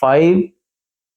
5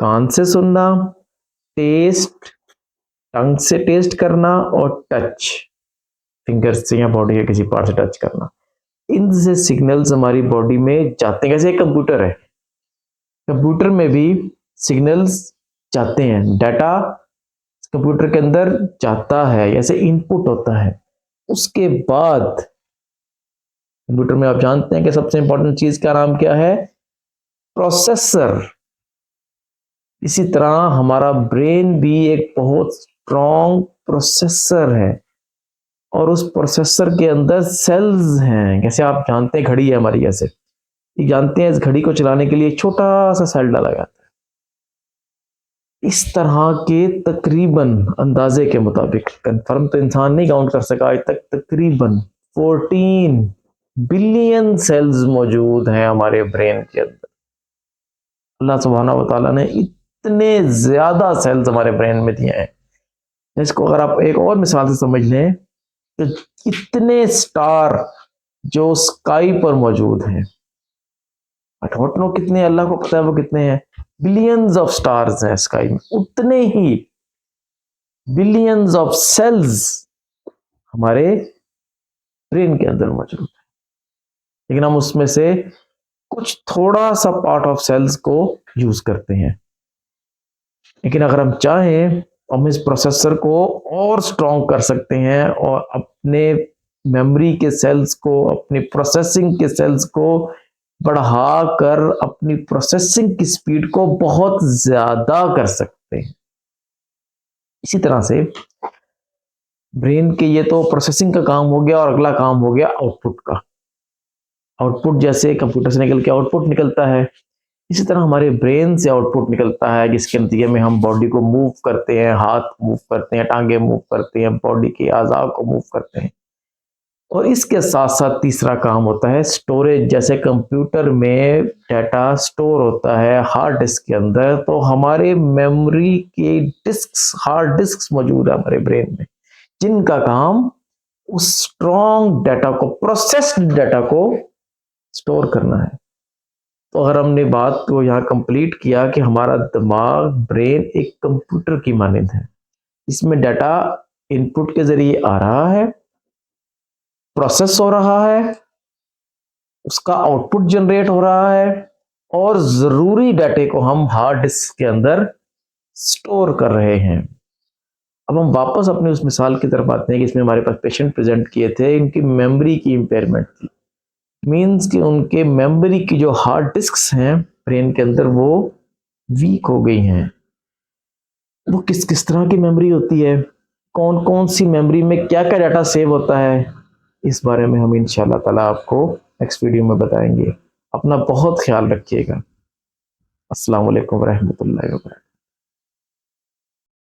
कान से सुनना, टेस्ट, टंग से टेस्ट करना, और टच, फिंगर से या बॉडी के किसी पार्ट से टच करना। इनसे सिग्नल्स हमारी बॉडी में जाते हैं। जैसे एक कंप्यूटर है, कंप्यूटर में भी सिग्नल्स जाते हैं, डाटा कंप्यूटर के अंदर जाता है, जैसे इनपुट होता है। उसके बाद कंप्यूटर में आप जानते हैं कि सबसे इंपॉर्टेंट चीज का नाम क्या है? प्रोसेसर। इसी तरह हमारा ब्रेन भी एक बहुत स्ट्रॉन्ग प्रोसेसर है, और उस प्रोसेसर के अंदर सेल्स हैं। जैसे आप जानते हैं घड़ी है हमारी, जैसे जानते हैं इस घड़ी को चलाने के लिए छोटा सा सेल डाला जाता है। इस तरह के तकरीबन, अंदाजे के मुताबिक, कंफर्म तो इंसान नहीं काउंट कर सका आज तक, तकरीबन 14 बिलियन सेल्स मौजूद हैं हमारे ब्रेन के अंदर। अल्लाह सुब्हानहू व तआला ने इतने ज्यादा सेल्स हमारे ब्रेन में दिए हैं। इसको अगर आप एक और मिसाल से समझ लें तो इतने स्टार जो स्काई पर मौजूद हैं, आई डोंट नो कितने, अल्लाह को पता है वो कितने हैं, बिलियंस ऑफ स्टार्स हैं स्काई में, उतने ही बिलियंस ऑफ सेल्स हमारे ब्रेन के अंदर मौजूद है। लेकिन हम उसमें से कुछ थोड़ा सा पार्ट ऑफ सेल्स को यूज करते हैं। लेकिन अगर हम चाहें तो हम इस प्रोसेसर को और स्ट्रॉन्ग कर सकते हैं, और अपने मेमोरी के सेल्स को, अपनी प्रोसेसिंग के सेल्स को बढ़ाकर अपनी प्रोसेसिंग की स्पीड को बहुत ज्यादा कर सकते हैं। इसी तरह से ब्रेन के, ये तो प्रोसेसिंग का काम हो गया, और अगला काम हो गया आउटपुट का। आउटपुट जैसे कंप्यूटर से निकल के आउटपुट निकलता है, इसी तरह हमारे ब्रेन से आउटपुट निकलता है, जिसके नतीजे में हम बॉडी को मूव करते हैं, हाथ मूव करते हैं, टांगे मूव करते हैं, बॉडी के अज़ा को मूव करते हैं। और इसके साथ साथ तीसरा काम होता है स्टोरेज। जैसे कंप्यूटर में डाटा स्टोर होता है हार्ड डिस्क के अंदर, तो हमारे मेमोरी के डिस्क्स, हार्ड डिस्क्स मौजूद है हमारे ब्रेन में, जिनका काम उस स्ट्रॉन्ग डाटा को, प्रोसेस्ड डाटा को स्टोर करना है। तो अगर हमने बात को यहाँ कंप्लीट किया कि हमारा दिमाग, ब्रेन एक कंप्यूटर की मानंद है, इसमें डाटा इनपुट के जरिए आ रहा है, प्रोसेस हो रहा है, उसका आउटपुट जनरेट हो रहा है, और जरूरी डाटे को हम हार्ड डिस्क के अंदर स्टोर कर रहे हैं। अब हम वापस अपनी उस मिसाल की तरफ आते हैं कि इसमें हमारे पास पेशेंट प्रेजेंट किए थे, इनकी मेमोरी की इंपेयरमेंट थी। मीन्स कि उनके मेमोरी की जो हार्ड डिस्क्स हैं ब्रेन के अंदर, वो वीक हो गई हैं। वो किस किस तरह की मेमोरी होती है, कौन कौन सी मेमोरी में क्या क्या डाटा सेव होता है, इस बारे में हम इंशाल्लाह ताला आपको नेक्स्ट वीडियो में बताएंगे। अपना बहुत ख्याल रखिएगा। अस्सलाम वालेकुम रहमतुल्लाहि व बरकातहू।